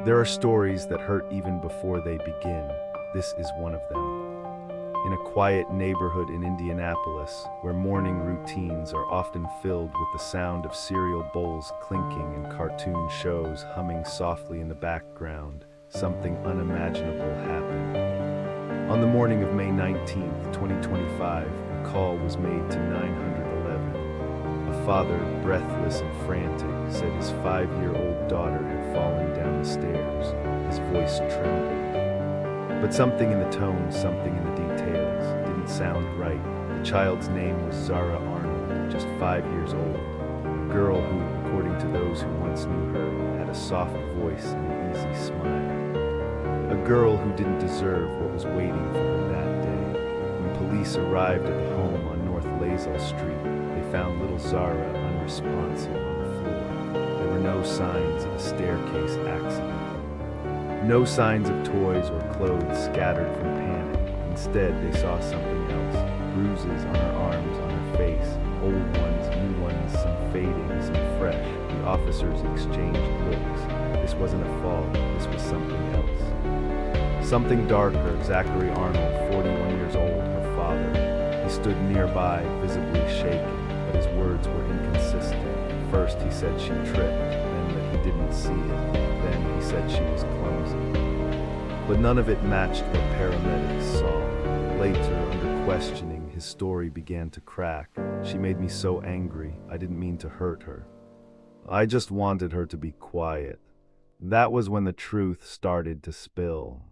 There are stories that hurt even before they begin. This is one of them. In a quiet neighborhood in Indianapolis, where morning routines are often filled with the sound of cereal bowls clinking and cartoon shows humming softly in the background, something unimaginable happened. On the morning of May 19th, 2025, a call was made to 911. A father, breathless and frantic, said his 5-year-old daughter had fallen down the stairs. His voice trembled. But something in the tone, something in the details, didn't sound right. The child's name was Zara Arnold, just 5 years old. A girl who, according to those who once knew her, had a soft voice and an easy smile. A girl who didn't deserve what was waiting for her that day. When police arrived at the home on North Lazel Street, they found little Zara unresponsive on the floor. There were no signs of a staircase accident. No signs of toys or clothes scattered from panic. Instead, they saw something else. Bruises on her arms, on her face. Old ones, new ones, some fading, some fresh. The officers exchanged looks. This wasn't a fall, this was something else. Something darker. Zachary Arnold, 41 years old, her father. He stood nearby, visibly shaken, but his words were inconsistent. First he said she tripped, then that he didn't see it, then he said she was clumsy. But none of it matched what paramedics saw. Later, under questioning, his story began to crack. She made me so angry, I didn't mean to hurt her. I just wanted her to be quiet. That was when the truth started to spill.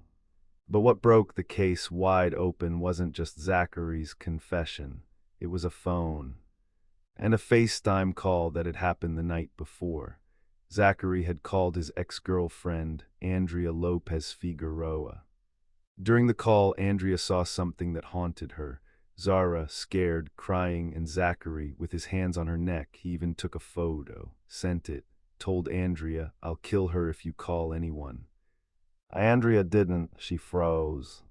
But what broke the case wide open wasn't just Zachary's confession. It was a phone. And a FaceTime call that had happened the night before. Zachary had called his ex-girlfriend, Andrea Lopez Figueroa. During the call, Andrea saw something that haunted her. Zara, scared, crying, and Zachary, with his hands on her neck, he even took a photo, sent it, told Andrea, "I'll kill her if you call anyone." Andrea didn't, she froze.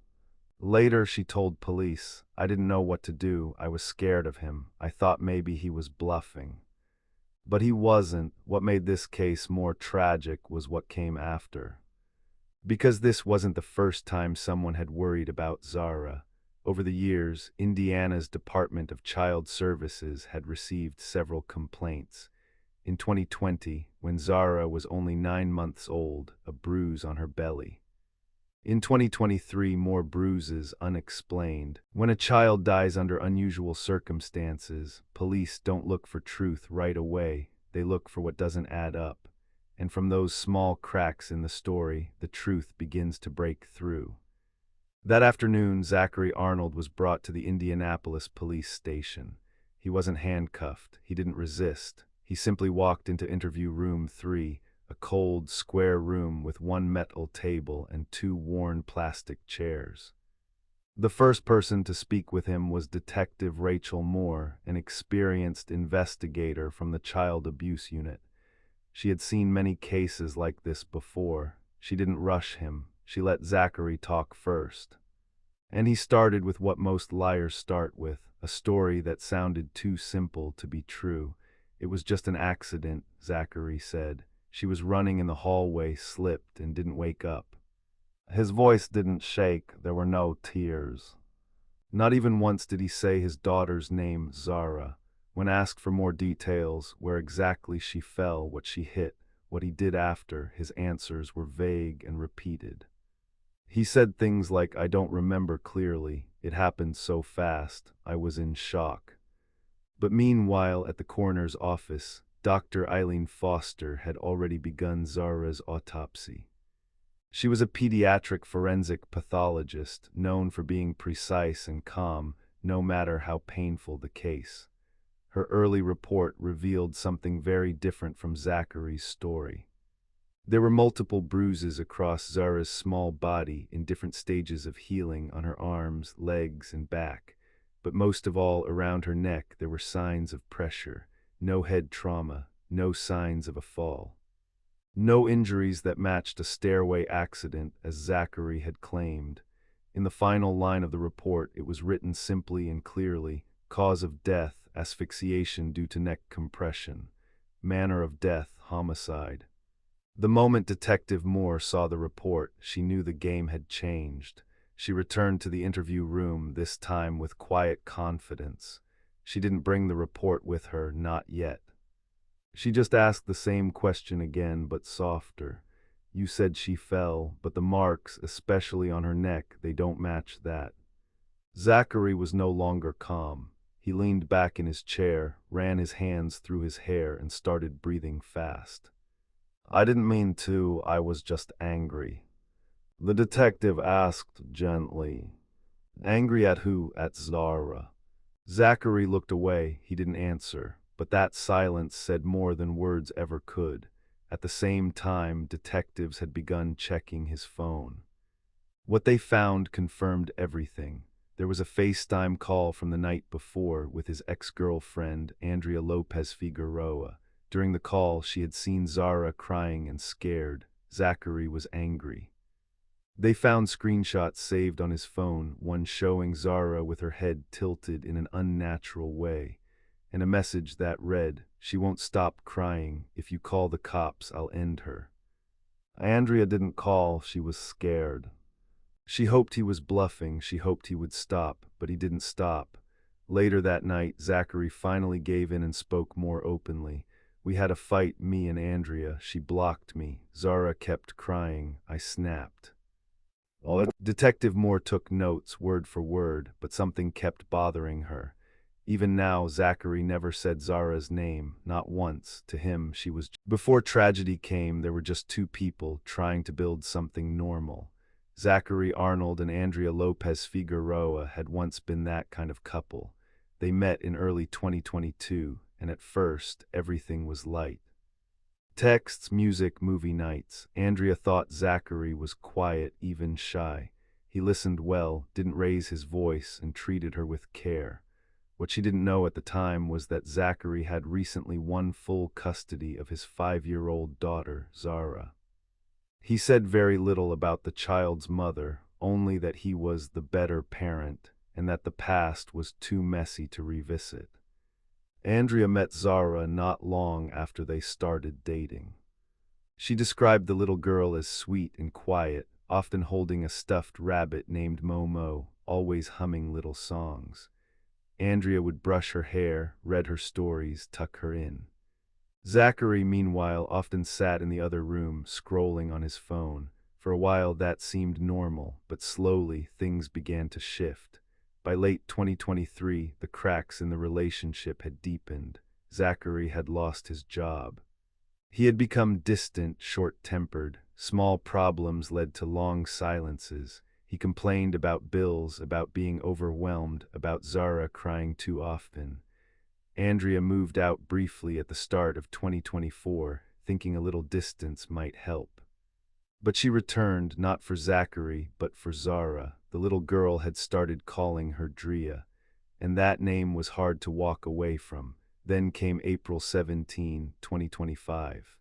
Later, she told police, "I didn't know what to do. I was scared of him. I thought maybe he was bluffing." But he wasn't. What made this case more tragic was what came after. Because this wasn't the first time someone had worried about Zara. Over the years, Indiana's Department of Child Services had received several complaints. In 2020, when Zara was only 9 months old, a bruise on her belly. In 2023, more bruises unexplained. When a child dies under unusual circumstances, police don't look for truth right away. They look for what doesn't add up. And from those small cracks in the story, the truth begins to break through. That afternoon, Zachary Arnold was brought to the Indianapolis police station. He wasn't handcuffed. He didn't resist. He simply walked into interview room 3, a cold, square room with one metal table and 2 worn plastic chairs. The first person to speak with him was Detective Rachel Moore, an experienced investigator from the Child Abuse Unit. She had seen many cases like this before. She didn't rush him. She let Zachary talk first. And he started with what most liars start with, a story that sounded too simple to be true. "It was just an accident," Zachary said. "She was running in the hallway, slipped, and didn't wake up." His voice didn't shake. There were no tears. Not even once did he say his daughter's name, Zara. When asked for more details, where exactly she fell, what she hit, what he did after, his answers were vague and repeated. He said things like, "I don't remember clearly. It happened so fast. I was in shock." But meanwhile, at the coroner's office, Dr. Eileen Foster had already begun Zara's autopsy. She was a pediatric forensic pathologist, known for being precise and calm, no matter how painful the case. Her early report revealed something very different from Zachary's story. There were multiple bruises across Zara's small body in different stages of healing on her arms, legs, and back. But most of all, around her neck, there were signs of pressure. No head trauma, no signs of a fall. No injuries that matched a stairway accident, as Zachary had claimed. In the final line of the report, it was written simply and clearly, "Cause of death, asphyxiation due to neck compression. Manner of death, homicide." The moment Detective Moore saw the report, she knew the game had changed. She returned to the interview room, this time with quiet confidence. She didn't bring the report with her, not yet. She just asked the same question again, but softer. You said she fell, but the marks, especially on her neck, they don't match that. Zachary was no longer calm. He leaned back in his chair, ran his hands through his hair, and started breathing fast. I didn't mean to, I was just angry. The detective asked gently. Angry at who? At Zara. Zachary looked away. He didn't answer, but that silence said more than words ever could. At the same time, detectives had begun checking his phone. What they found confirmed everything. There was a FaceTime call from the night before with his ex-girlfriend, Andrea Lopez Figueroa. During the call, she had seen Zara crying and scared. Zachary was angry. They found screenshots saved on his phone, one showing Zara with her head tilted in an unnatural way, and a message that read, "She won't stop crying. If you call the cops, I'll end her." Andrea didn't call. She was scared. She hoped he was bluffing. She hoped he would stop, but he didn't stop. Later that night, Zachary finally gave in and spoke more openly. We had a fight, me and Andrea. She blocked me. Zara kept crying. I snapped. Detective Moore took notes, word for word, but something kept bothering her. Even now, Zachary never said Zara's name, not once. To him, she was... Before tragedy came, there were just two people trying to build something normal. Zachary Arnold and Andrea Lopez Figueroa had once been that kind of couple. They met in early 2022, and at first, everything was light. Texts, music, movie nights. Andrea thought Zachary was quiet, even shy. He listened well, didn't raise his voice, and treated her with care. What she didn't know at the time was that Zachary had recently won full custody of his 5-year-old daughter, Zara. He said very little about the child's mother, only that he was the better parent, and that the past was too messy to revisit. Andrea met Zara not long after they started dating. She described the little girl as sweet and quiet, often holding a stuffed rabbit named Momo, always humming little songs. Andrea would brush her hair, read her stories, tuck her in. Zachary, meanwhile, often sat in the other room, scrolling on his phone. For a while that seemed normal, but slowly things began to shift. By late 2023, the cracks in the relationship had deepened. Zachary had lost his job. He had become distant, short-tempered. Small problems led to long silences. He complained about bills, about being overwhelmed, about Zara crying too often. Andrea moved out briefly at the start of 2024, thinking a little distance might help. But she returned, not for Zachary, but for Zara. The little girl had started calling her Drea, and that name was hard to walk away from. Then came April 17, 2025.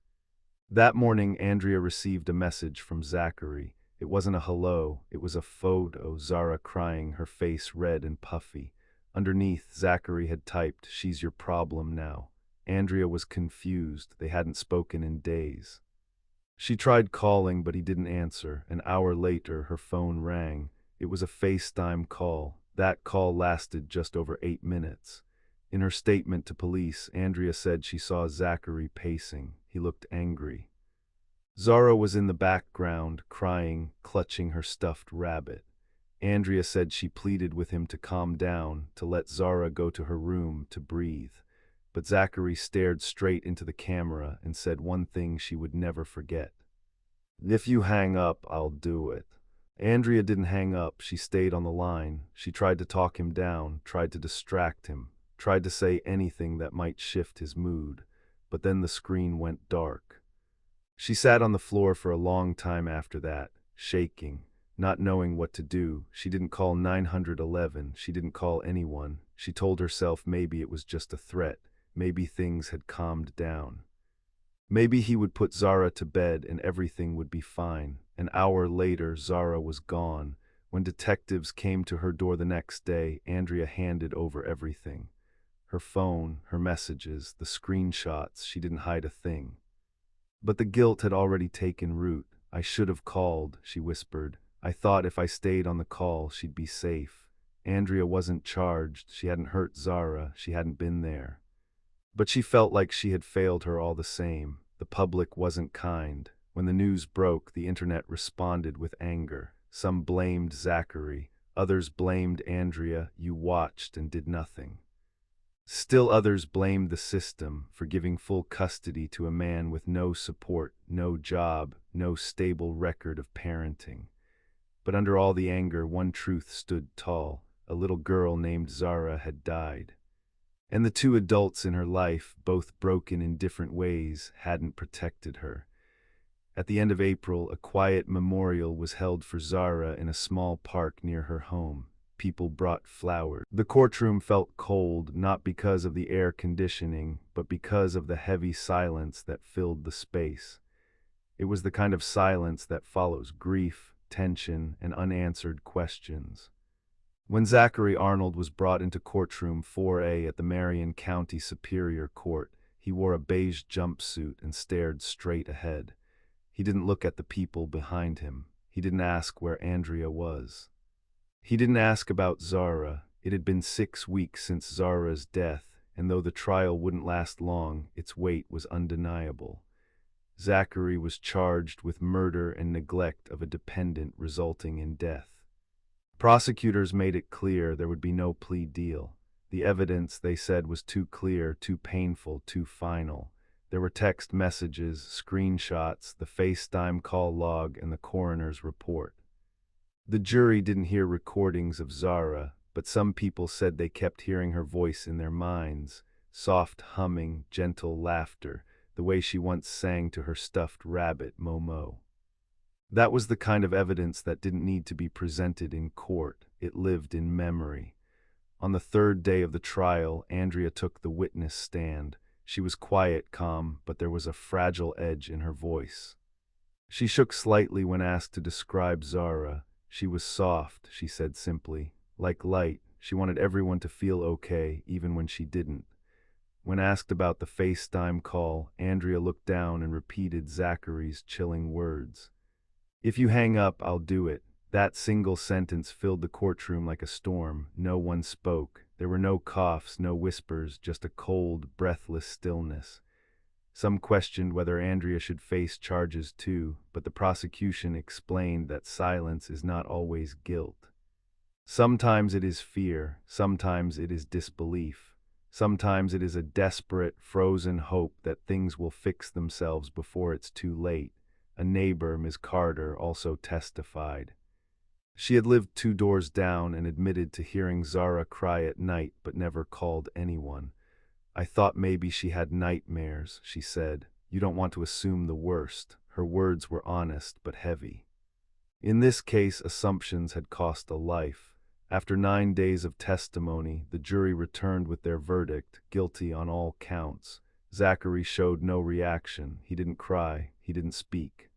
That morning, Andrea received a message from Zachary. It wasn't a hello, it was a photo, Zara crying, her face red and puffy. Underneath, Zachary had typed, "She's your problem now." Andrea was confused. They hadn't spoken in days. She tried calling, but he didn't answer. An hour later, her phone rang. It was a FaceTime call. That call lasted just over 8 minutes. In her statement to police, Andrea said she saw Zachary pacing. He looked angry. Zara was in the background, crying, clutching her stuffed rabbit. Andrea said she pleaded with him to calm down, to let Zara go to her room to breathe. But Zachary stared straight into the camera and said one thing she would never forget. "If you hang up, I'll do it." Andrea didn't hang up. She stayed on the line. She tried to talk him down, tried to distract him, tried to say anything that might shift his mood. But then the screen went dark. She sat on the floor for a long time after that, shaking, not knowing what to do. She didn't call 911. She didn't call anyone. She told herself maybe it was just a threat. Maybe things had calmed down. Maybe he would put Zara to bed and everything would be fine. An hour later, Zara was gone. When detectives came to her door the next day, Andrea handed over everything. Her phone, her messages, the screenshots. She didn't hide a thing. But the guilt had already taken root. "I should have called," she whispered. "I thought if I stayed on the call, she'd be safe." Andrea wasn't charged, she hadn't hurt Zara, she hadn't been there. But she felt like she had failed her all the same. The public wasn't kind. When the news broke, the internet responded with anger. Some blamed Zachary, others blamed Andrea. You watched and did nothing. Still others blamed the system for giving full custody to a man with no support, no job, no stable record of parenting. But under all the anger, one truth stood tall. A little girl named Zara had died. And the two adults in her life, both broken in different ways, hadn't protected her. At the end of April, a quiet memorial was held for Zara in a small park near her home. People brought flowers. The courtroom felt cold, not because of the air conditioning, but because of the heavy silence that filled the space. It was the kind of silence that follows grief, tension, and unanswered questions. When Zachary Arnold was brought into courtroom 4A at the Marion County Superior Court, he wore a beige jumpsuit and stared straight ahead. He didn't look at the people behind him. He didn't ask where Andrea was. He didn't ask about Zara. It had been 6 weeks since Zara's death, and though the trial wouldn't last long, its weight was undeniable. Zachary was charged with murder and neglect of a dependent resulting in death. Prosecutors made it clear there would be no plea deal. The evidence, they said, was too clear, too painful, too final. There were text messages, screenshots, the FaceTime call log, and the coroner's report. The jury didn't hear recordings of Zara, but some people said they kept hearing her voice in their minds, soft humming, gentle laughter, the way she once sang to her stuffed rabbit, Momo. That was the kind of evidence that didn't need to be presented in court. It lived in memory. On the third day of the trial, Andrea took the witness stand. She was quiet, calm, but there was a fragile edge in her voice. She shook slightly when asked to describe Zara. She was soft, she said simply, like light. She wanted everyone to feel okay, even when she didn't. When asked about the FaceTime call, Andrea looked down and repeated Zachary's chilling words. "If you hang up, I'll do it." That single sentence filled the courtroom like a storm. No one spoke. There were no coughs, no whispers, just a cold, breathless stillness. Some questioned whether Andrea should face charges too, but the prosecution explained that silence is not always guilt. Sometimes it is fear, sometimes it is disbelief. Sometimes it is a desperate, frozen hope that things will fix themselves before it's too late. A neighbor, Ms. Carter, also testified. She had lived 2 doors down and admitted to hearing Zara cry at night but never called anyone. "I thought maybe she had nightmares," she said. "You don't want to assume the worst." Her words were honest but heavy. In this case, assumptions had cost a life. After 9 days of testimony, the jury returned with their verdict, guilty on all counts. Zachary showed no reaction. He didn't cry. He didn't speak.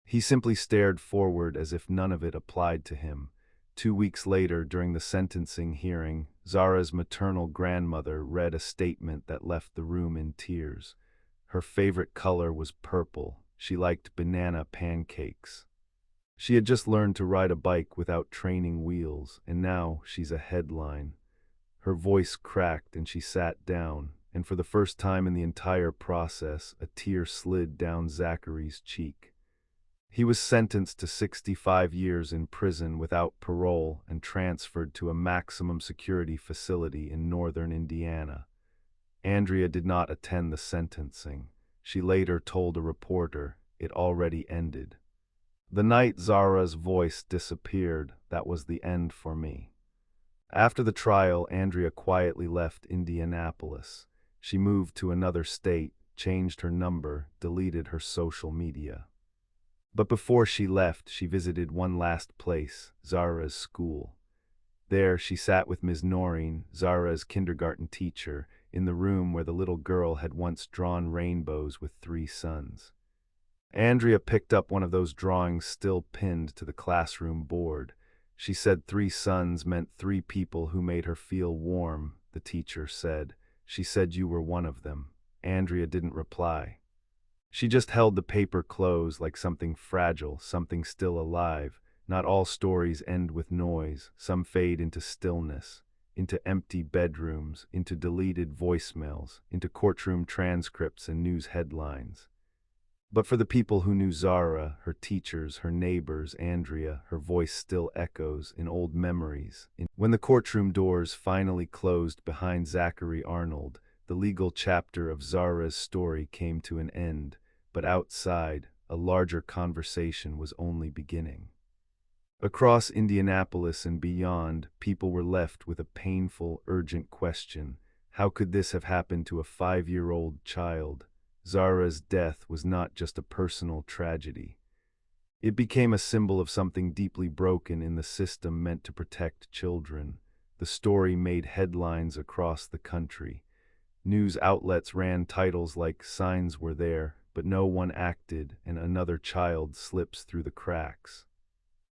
He simply stared forward as if none of it applied to him. 2 weeks later, during the sentencing hearing, Zara's maternal grandmother read a statement that left the room in tears. Her favorite color was purple. She liked banana pancakes. She had just learned to ride a bike without training wheels, and now she's a headline. Her voice cracked and she sat down, and for the first time in the entire process, a tear slid down Zachary's cheek. He was sentenced to 65 years in prison without parole and transferred to a maximum security facility in northern Indiana. Andrea did not attend the sentencing. She later told a reporter it already ended. "The night Zara's voice disappeared, that was the end for me." After the trial, Andrea quietly left Indianapolis. She moved to another state, changed her number, deleted her social media. But before she left, she visited one last place, Zara's school. There, she sat with Ms. Noreen, Zara's kindergarten teacher, in the room where the little girl had once drawn rainbows with 3 suns. Andrea picked up one of those drawings still pinned to the classroom board. She said 3 suns meant 3 people who made her feel warm, the teacher said. She said you were one of them. Andrea didn't reply. She just held the paper closed like something fragile, something still alive. Not all stories end with noise. Some fade into stillness, into empty bedrooms, into deleted voicemails, into courtroom transcripts and news headlines. But for the people who knew Zara, her teachers, her neighbors, Andrea, her voice still echoes in old memories. When the courtroom doors finally closed behind Zachary Arnold, the legal chapter of Zara's story came to an end, but outside, a larger conversation was only beginning. Across Indianapolis and beyond, people were left with a painful, urgent question. How could this have happened to a 5-year-old child? Zara's death was not just a personal tragedy. It became a symbol of something deeply broken in the system meant to protect children. The story made headlines across the country. News outlets ran titles like "Signs Were There, but No One Acted," and "Another Child Slips Through the Cracks."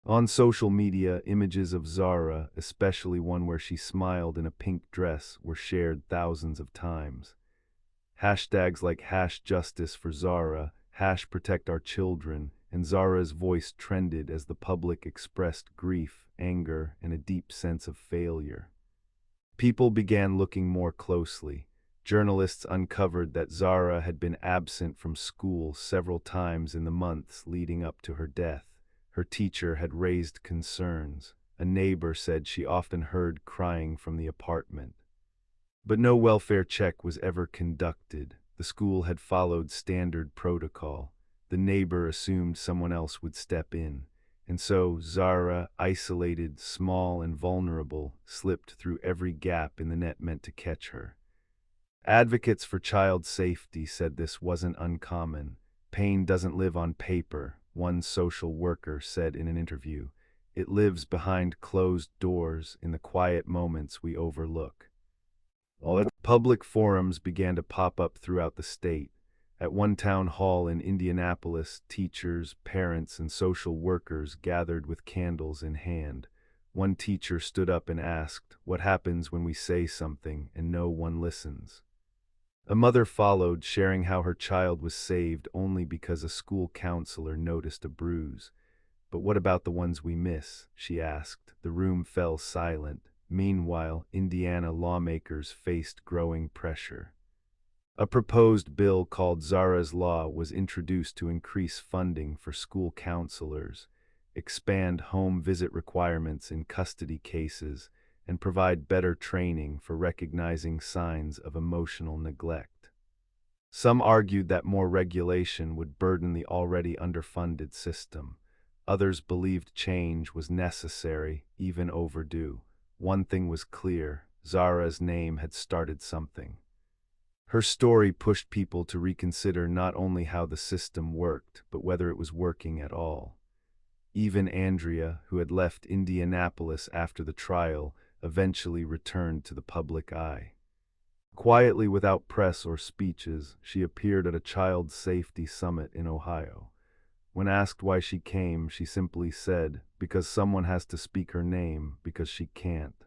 On social media, images of Zara, especially one where she smiled in a pink dress, were shared thousands of times. Hashtags like #Justice for Zara, #Protect Our Children, and Zara's voice trended as the public expressed grief, anger, and a deep sense of failure. People began looking more closely. Journalists uncovered that Zara had been absent from school several times in the months leading up to her death. Her teacher had raised concerns. A neighbor said she often heard crying from the apartment. But no welfare check was ever conducted. The school had followed standard protocol. The neighbor assumed someone else would step in. And so Zara, isolated, small, and vulnerable, slipped through every gap in the net meant to catch her. Advocates for child safety said this wasn't uncommon. "Pain doesn't live on paper," one social worker said in an interview. "It lives behind closed doors in the quiet moments we overlook." Public forums began to pop up throughout the state. At one town hall in Indianapolis, teachers, parents, and social workers gathered with candles in hand. One teacher stood up and asked, "What happens when we say something and no one listens?" A mother followed, sharing how her child was saved only because a school counselor noticed a bruise. "But what about the ones we miss?" she asked. The room fell silent. Meanwhile, Indiana lawmakers faced growing pressure. A proposed bill called Zara's Law was introduced to increase funding for school counselors, expand home visit requirements in custody cases, and provide better training for recognizing signs of emotional neglect. Some argued that more regulation would burden the already underfunded system. Others believed change was necessary, even overdue. One thing was clear: Zara's name had started something. Her story pushed people to reconsider not only how the system worked, but whether it was working at all. Even Andrea, who had left Indianapolis after the trial, eventually returned to the public eye. Quietly, without press or speeches, she appeared at a child safety summit in Ohio. When asked why she came, she simply said, "Because someone has to speak her name, because she can't."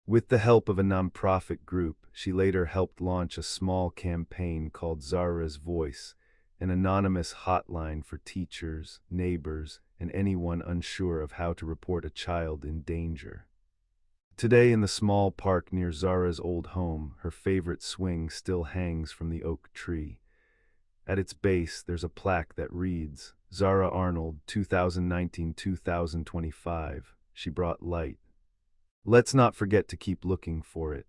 With the help of a nonprofit group, she later helped launch a small campaign called Zara's Voice, an anonymous hotline for teachers, neighbors, and anyone unsure of how to report a child in danger. Today, in the small park near Zara's old home, her favorite swing still hangs from the oak tree. At its base, there's a plaque that reads, "Zara Arnold, 2019-2025. She brought light." Let's not forget to keep looking for it.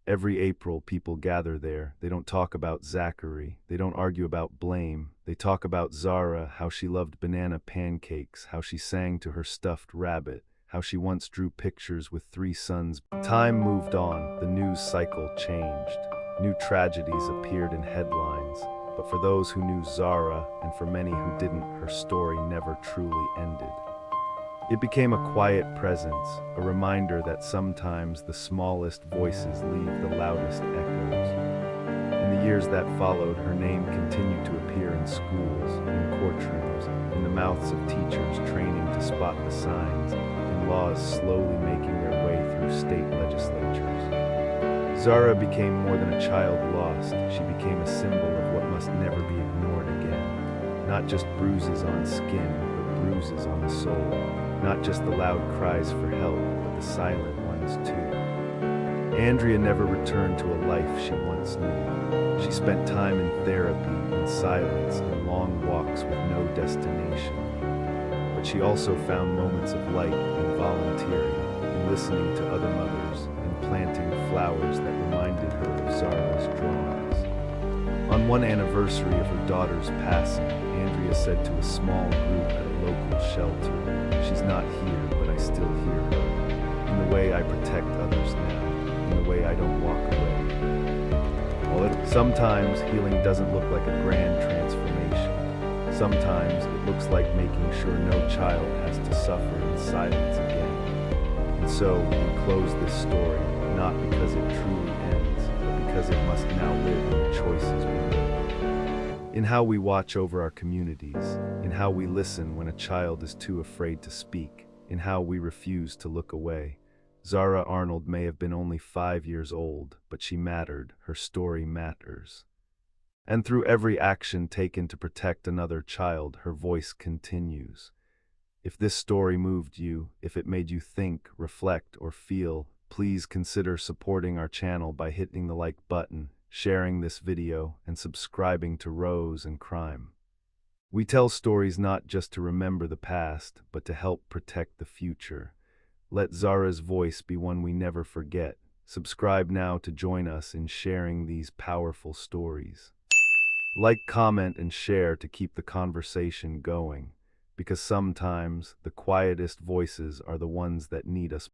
Every April, people gather there. They don't talk about Zachary. They don't argue about blame. They talk about Zara, how she loved banana pancakes, how she sang to her stuffed rabbit, how she once drew pictures with 3 sons. Time moved on. The news cycle changed. New tragedies appeared in headlines. But for those who knew Zara, and for many who didn't, her story never truly ended. It became a quiet presence, a reminder that sometimes the smallest voices leave the loudest echoes. In the years that followed, her name continued to appear in schools, in courtrooms, in the mouths of teachers training to spot the signs, in laws slowly making their way through state legislatures. Zara became more than a child lost. She became a symbol of what must never be ignored again. Not just bruises on skin, but bruises on the soul. Not just the loud cries for help, but the silent ones too. Andrea never returned to a life she once knew. She spent time in therapy, in silence, in long walks with no destination. But she also found moments of light in volunteering, in listening to other mothers, and planting flowers that reminded her of Zara's drawings. On one anniversary of her daughter's passing, Andrea said to a small group at a local shelter, "She's not here, but I still hear her. In the way I protect others now, in the way I don't walk away." Sometimes healing doesn't look like a grand transformation. Sometimes it looks like making sure no child has to suffer in silence again. And so we close this story, not because it truly ends, but because it must now live in the choices we make. In how we watch over our communities, in how we listen when a child is too afraid to speak, in how we refuse to look away. Zara Arnold may have been only 5 years old, but she mattered. Her story matters. And through every action taken to protect another child, her voice continues. If this story moved you, if it made you think, reflect, or feel, please consider supporting our channel by hitting the like button, sharing this video, and subscribing to Rose and Crime. We tell stories not just to remember the past, but to help protect the future. Let Zara's voice be one we never forget. Subscribe now to join us in sharing these powerful stories. Like, comment, and share to keep the conversation going, because sometimes the quietest voices are the ones that need us